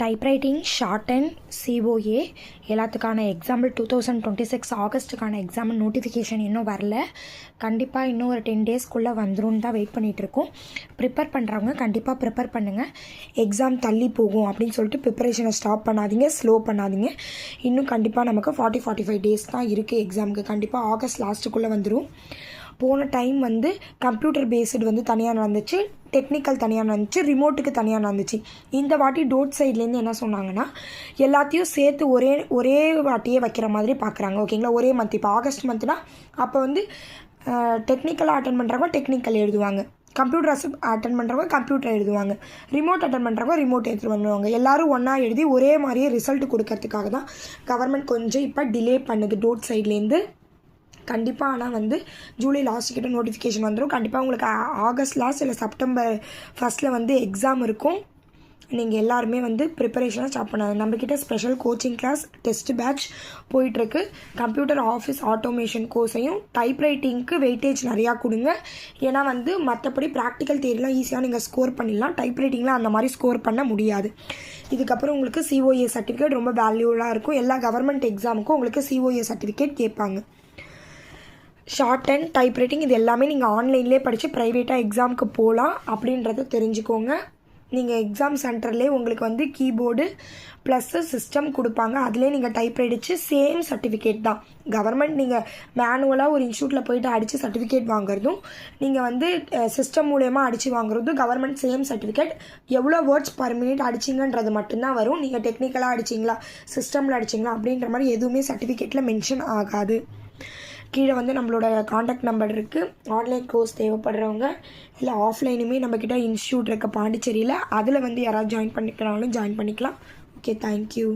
Typewriting shorthand COA எல்லாத்துக்கான example 2026 ஆகஸ்ட்டுக்கான example notification இன்னும் வரல. கண்டிப்பாக இன்னும் ஒரு 10 டேஸ்க்குள்ளே வந்துடும் தான் வெயிட் பண்ணிகிட்ருக்கோம். ப்ரிப்பேர் பண்ணுறவங்க கண்டிப்பாக ப்ரிப்பேர் பண்ணுங்கள். எக்ஸாம் தள்ளி போகும் அப்படின்னு சொல்லிட்டு ப்ரிப்பரேஷனை ஸ்டாப் பண்ணாதீங்க, ஸ்லோ பண்ணாதீங்க. இன்னும் கண்டிப்பாக நமக்கு 40-45 டேஸ் தான் இருக்குது எக்ஸாமுக்கு. கண்டிப்பாக ஆகஸ்ட் லாஸ்ட்டுக்குள்ளே வந்துடும். போன டைம் கம்ப்யூட்டர் பேஸ்டு தனியாக நடந்துச்சு, டெக்னிக்கல் தனியாக நடந்துச்சு, ரிமோட்டுக்கு தனியாக நடந்துச்சு. இந்த வாட்டி டோட் சைட்லேருந்து என்ன சொன்னாங்கன்னா, எல்லாத்தையும் சேர்த்து ஒரே வாட்டியே வைக்கிற மாதிரி பார்க்குறாங்க. ஓகேங்களா, ஒரே மந்த். இப்போ ஆகஸ்ட் மந்த்னா அப்போ டெக்னிக்கலாக அட்டன் பண்ணுறவங்க டெக்னிக்கல் எழுதுவாங்க, கம்ப்யூட்டர் அட்டன் பண்ணுறவங்க கம்ப்யூட்டர் எழுதுவாங்க, ரிமோட் அட்டன் பண்ணுறவங்க ரிமோட் எடுத்துகிட்டு பண்ணுவாங்க. எல்லோரும் ஒன்றா எழுதி ஒரே மாதிரியே ரிசல்ட் கொடுக்கறதுக்காக தான் கவர்மெண்ட் கொஞ்சம் இப்போ டிலே பண்ணுது டோட் சைட்லேருந்து. கண்டிப்பாக ஆனால் ஜூலை லாஸ்ட் கிட்ட நோட்டிஃபிகேஷன் வந்துடும். கண்டிப்பாக உங்களுக்கு ஆகஸ்ட் லாஸ்ட் இல்லை செப்டம்பர் ஃபஸ்ட்டில் எக்ஸாம் இருக்கும். நீங்கள் எல்லாருமே ப்ரிப்பரேஷனாக ஸ்டார்ட் பண்ணாங்க. நம்மக்கிட்ட special coaching class, test batch போயிட்டுருக்கு. கம்ப்யூட்டர் ஆஃபீஸ் ஆட்டோமேஷன் கோர்ஸையும் டைப்ரைட்டிங்க்கு வெயிட்டேஜ் நிறையா கொடுங்க. ஏன்னா மற்றபடி ப்ராக்டிக்கல் தியரிலாம் ஈஸியாக நீங்கள் ஸ்கோர் பண்ணிடலாம், டைப்ரைட்டிங்கில் அந்த மாதிரி ஸ்கோர் பண்ண முடியாது. இதுக்கப்புறம் உங்களுக்கு சிஓஏ சர்டிஃபிகேட் ரொம்ப வேல்யூலாக இருக்கும். எல்லா கவர்மெண்ட் எக்ஸாமுக்கும் உங்களுக்கு சிஓஏ சர்டிஃபிகேட் கேட்பாங்க. ஷார்ட் அண்ட் டைப்ரைட்டிங் இது எல்லாமே நீங்கள் ஆன்லைன்லேயே படித்து ப்ரைவேட்டாக எக்ஸாமுக்கு போகலாம் அப்படின்றத தெரிஞ்சுக்கோங்க. நீங்கள் எக்ஸாம் சென்டர்லேயே உங்களுக்கு கீபோர்டு ப்ளஸ்ஸு சிஸ்டம் கொடுப்பாங்க. அதிலே நீங்கள் டைப் அடித்து சேம் சர்டிஃபிகேட் தான். கவர்மெண்ட் நீங்கள் மேனுவலாக ஒரு இன்ஸ்டியூட்டில் போய்ட்டு அடித்து சர்டிஃபிகேட் வாங்குறதும், நீங்கள் சிஸ்டம் மூலயமா அடித்து வாங்குறதும் கவர்மெண்ட் சேம் சர்டிஃபிகேட். எவ்வளோ வேர்ட்ஸ் பர் மினிட் அடிச்சிங்கன்றது மட்டும்தான் வரும். நீங்கள் டெக்னிக்கலாக அடிச்சிங்களா, சிஸ்டமில் அடிச்சிங்களா அப்படின்ற மாதிரி எதுவுமே சர்டிஃபிகேட்டில் மென்ஷன் ஆகாது. கீழே நம்மளோட காண்டாக்ட் நம்பர் இருக்குது. ஆன்லைன் கோர்ஸ் தேவைப்படுறவங்க இல்லை ஆஃப்லைனுமே நம்மக்கிட்ட இன்ஸ்டியூட் இருக்குது பாண்டிச்சேரியில். அதில் யாராவது ஜாயின் பண்ணிக்கிறாலும் ஜாயின் பண்ணிக்கலாம். Okay, thank you.